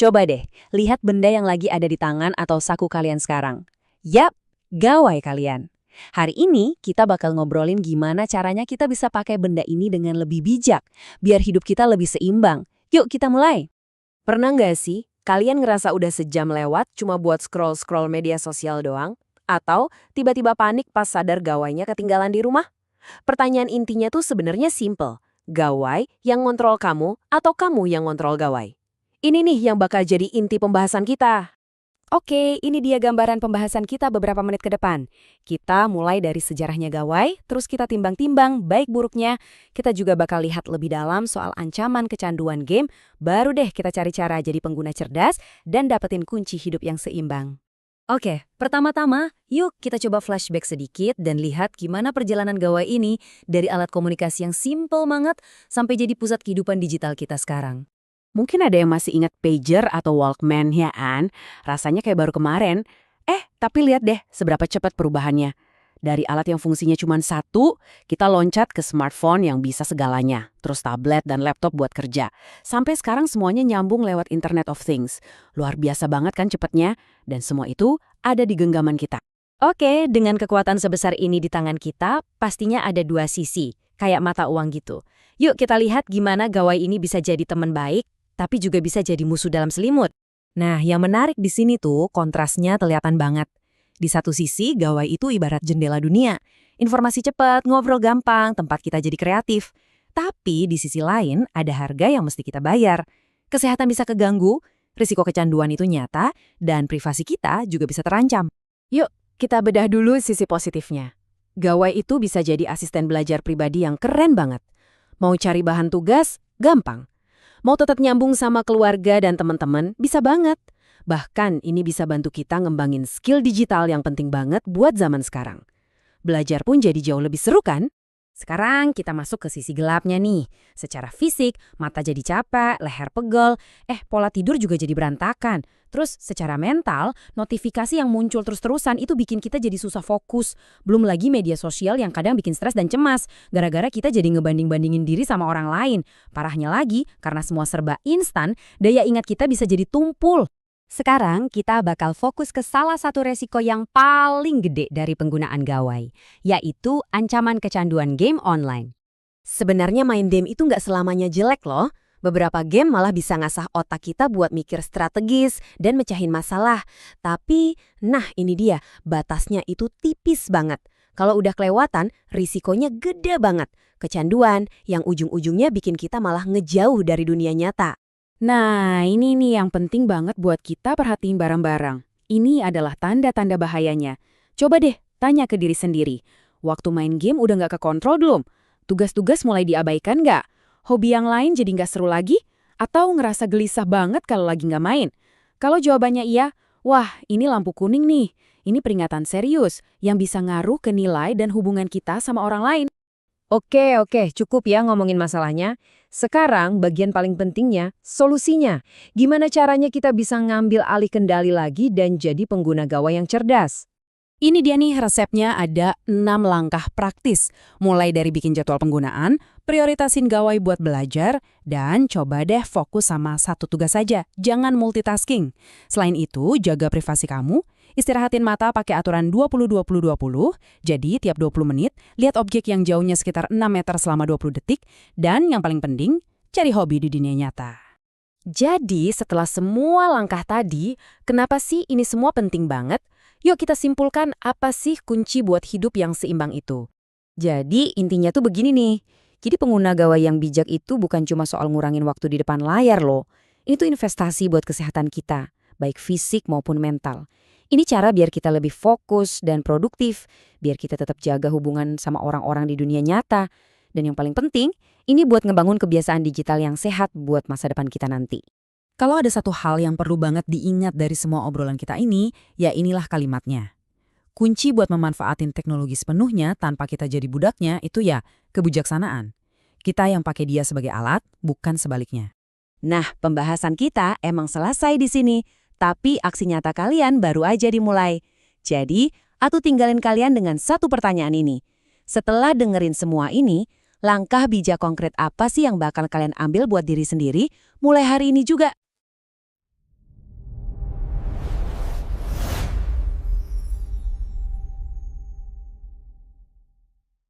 Coba deh, lihat benda yang lagi ada di tangan atau saku kalian sekarang. Yap, gawai kalian. Hari ini kita bakal ngobrolin gimana caranya kita bisa pakai benda ini dengan lebih bijak, biar hidup kita lebih seimbang. Yuk kita mulai. Pernah nggak sih, kalian ngerasa udah sejam lewat cuma buat scroll-scroll media sosial doang? Atau tiba-tiba panik pas sadar gawainya ketinggalan di rumah? Pertanyaan intinya tuh sebenarnya simple. Gawai yang ngontrol kamu atau kamu yang ngontrol gawai? Ini nih yang bakal jadi inti pembahasan kita. Oke, ini dia gambaran pembahasan kita beberapa menit ke depan. Kita mulai dari sejarahnya gawai, terus kita timbang-timbang baik buruknya. Kita juga bakal lihat lebih dalam soal ancaman kecanduan game, baru deh kita cari cara jadi pengguna cerdas dan dapetin kunci hidup yang seimbang. Oke, pertama-tama, yuk kita coba flashback sedikit dan lihat gimana perjalanan gawai ini dari alat komunikasi yang simple banget sampai jadi pusat kehidupan digital kita sekarang. Mungkin ada yang masih ingat pager atau Walkman ya An? Rasanya kayak baru kemarin. Tapi lihat deh seberapa cepat perubahannya. Dari alat yang fungsinya cuma satu, kita loncat ke smartphone yang bisa segalanya. Terus tablet dan laptop buat kerja. Sampai sekarang semuanya nyambung lewat Internet of Things. Luar biasa banget kan cepatnya? Dan semua itu ada di genggaman kita. Oke, dengan kekuatan sebesar ini di tangan kita, pastinya ada dua sisi, kayak mata uang gitu. Yuk kita lihat gimana gawai ini bisa jadi teman baik, tapi juga bisa jadi musuh dalam selimut. Nah, yang menarik di sini tuh kontrasnya kelihatan banget. Di satu sisi, gawai itu ibarat jendela dunia. Informasi cepat, ngobrol gampang, tempat kita jadi kreatif. Tapi di sisi lain, ada harga yang mesti kita bayar. Kesehatan bisa keganggu, risiko kecanduan itu nyata, dan privasi kita juga bisa terancam. Yuk, kita bedah dulu sisi positifnya. Gawai itu bisa jadi asisten belajar pribadi yang keren banget. Mau cari bahan tugas? Gampang. Mau tetap nyambung sama keluarga dan teman-teman? Bisa banget. Bahkan ini bisa bantu kita ngembangin skill digital yang penting banget buat zaman sekarang. Belajar pun jadi jauh lebih seru kan? Sekarang kita masuk ke sisi gelapnya nih. Secara fisik, mata jadi capek, leher pegel, pola tidur juga jadi berantakan. Terus secara mental, notifikasi yang muncul terus-terusan itu bikin kita jadi susah fokus. Belum lagi media sosial yang kadang bikin stres dan cemas. Gara-gara kita jadi ngebanding-bandingin diri sama orang lain. Parahnya lagi, karena semua serba instan, daya ingat kita bisa jadi tumpul. Sekarang kita bakal fokus ke salah satu resiko yang paling gede dari penggunaan gawai, yaitu ancaman kecanduan game online. Sebenarnya main game itu nggak selamanya jelek loh. Beberapa game malah bisa ngasah otak kita buat mikir strategis dan mecahin masalah. Tapi, nah ini dia, batasnya itu tipis banget. Kalau udah kelewatan, risikonya gede banget. Kecanduan yang ujung-ujungnya bikin kita malah ngejauh dari dunia nyata. Nah, ini nih yang penting banget buat kita perhatiin bareng-bareng. Ini adalah tanda-tanda bahayanya. Coba deh, tanya ke diri sendiri. Waktu main game udah nggak kekontrol belum? Tugas-tugas mulai diabaikan nggak? Hobi yang lain jadi nggak seru lagi? Atau ngerasa gelisah banget kalau lagi nggak main? Kalau jawabannya iya, wah ini lampu kuning nih. Ini peringatan serius yang bisa ngaruh ke nilai dan hubungan kita sama orang lain. Oke, cukup ya ngomongin masalahnya. Sekarang bagian paling pentingnya, solusinya. Gimana caranya kita bisa ngambil alih kendali lagi dan jadi pengguna gawai yang cerdas? Ini dia nih resepnya, ada 6 langkah praktis. Mulai dari bikin jadwal penggunaan, prioritasin gawai buat belajar, dan coba deh fokus sama satu tugas saja. Jangan multitasking. Selain itu, jaga privasi kamu. Istirahatin mata pakai aturan 20-20-20. Jadi tiap 20 menit, lihat objek yang jauhnya sekitar 6 meter selama 20 detik. Dan yang paling penting, cari hobi di dunia nyata. Jadi setelah semua langkah tadi, kenapa sih ini semua penting banget? Yuk kita simpulkan apa sih kunci buat hidup yang seimbang itu. Jadi intinya tuh begini nih. Jadi pengguna gawai yang bijak itu bukan cuma soal ngurangin waktu di depan layar loh. Ini tuh investasi buat kesehatan kita, baik fisik maupun mental. Ini cara biar kita lebih fokus dan produktif, biar kita tetap jaga hubungan sama orang-orang di dunia nyata. Dan yang paling penting, ini buat ngebangun kebiasaan digital yang sehat buat masa depan kita nanti. Kalau ada satu hal yang perlu banget diingat dari semua obrolan kita ini, ya inilah kalimatnya. Kunci buat memanfaatin teknologi sepenuhnya tanpa kita jadi budaknya itu ya kebijaksanaan. Kita yang pakai dia sebagai alat, bukan sebaliknya. Nah, pembahasan kita emang selesai di sini, tapi aksi nyata kalian baru aja dimulai. Jadi, aku tinggalin kalian dengan satu pertanyaan ini. Setelah dengerin semua ini, langkah bijak konkret apa sih yang bakal kalian ambil buat diri sendiri mulai hari ini juga?